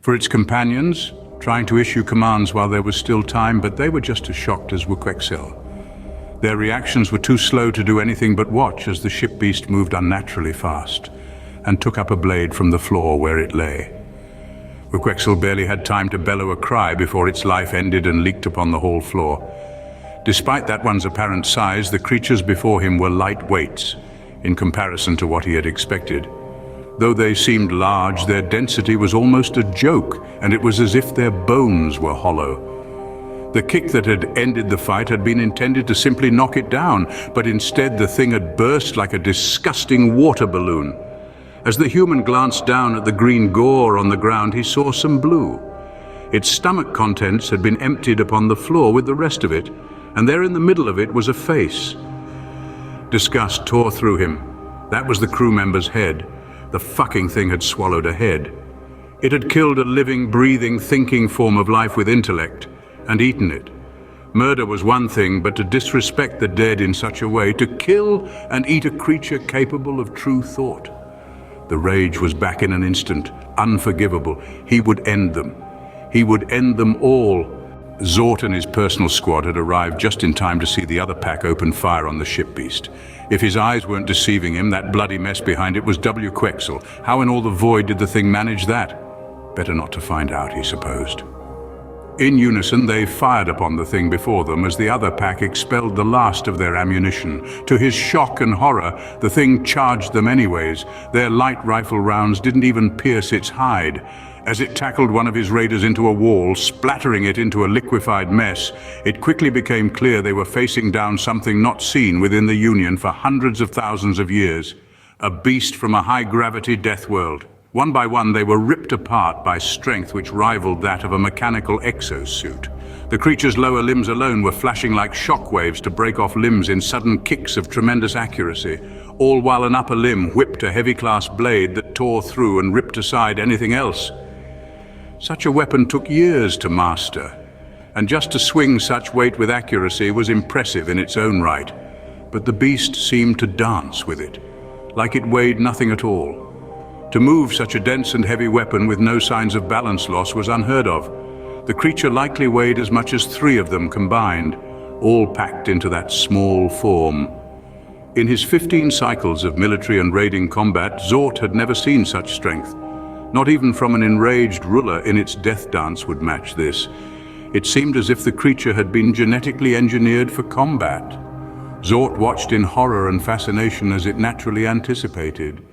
For its companions, trying to issue commands while there was still time, but they were just as shocked as were Quetzal. Their reactions were too slow to do anything but watch as the ship beast moved unnaturally fast and took up a blade from the floor where it lay. Quetzal barely had time to bellow a cry before its life ended and leaked upon the hall floor. Despite that one's apparent size, the creatures before him were light weights in comparison to what he had expected. Though they seemed large, their density was almost a joke, and it was as if their bones were hollow. The kick that had ended the fight had been intended to simply knock it down, but instead the thing had burst like a disgusting water balloon. As the human glanced down at the green gore on the ground, he saw some blue. Its stomach contents had been emptied upon the floor with the rest of it, and there in the middle of it was a face. Disgust tore through him. That was the crew member's head. The fucking thing had swallowed a head. It had killed a living, breathing, thinking form of life with intellect, and eaten it. Murder was one thing, but to disrespect the dead in such a way, to kill and eat a creature capable of true thought. The rage was back in an instant, unforgivable. He would end them. He would end them all. Zort and his personal squad had arrived just in time to see the other pack open fire on the ship beast. If his eyes weren't deceiving him, that bloody mess behind it was W. Quetzal. How in all the void did the thing manage that? Better not to find out, he supposed. In unison, they fired upon the thing before them as the other pack expelled the last of their ammunition. To his shock and horror, the thing charged them anyways. Their light rifle rounds didn't even pierce its hide. As it tackled one of his raiders into a wall, splattering it into a liquefied mess, it quickly became clear they were facing down something not seen within the Union for hundreds of thousands of years. A beast from a high-gravity death world. One by one, they were ripped apart by strength which rivaled that of a mechanical exosuit. The creature's lower limbs alone were flashing like shockwaves to break off limbs in sudden kicks of tremendous accuracy, all while an upper limb whipped a heavy-class blade that tore through and ripped aside anything else. Such a weapon took years to master, and just to swing such weight with accuracy was impressive in its own right. But the beast seemed to dance with it, like it weighed nothing at all. To move such a dense and heavy weapon with no signs of balance loss was unheard of. The creature likely weighed as much as 3 of them combined, all packed into that small form. In his 15 cycles of military and raiding combat, Zort had never seen such strength. Not even from an enraged ruler in its death dance would match this. It seemed as if the creature had been genetically engineered for combat. Zort watched in horror and fascination as it naturally anticipated.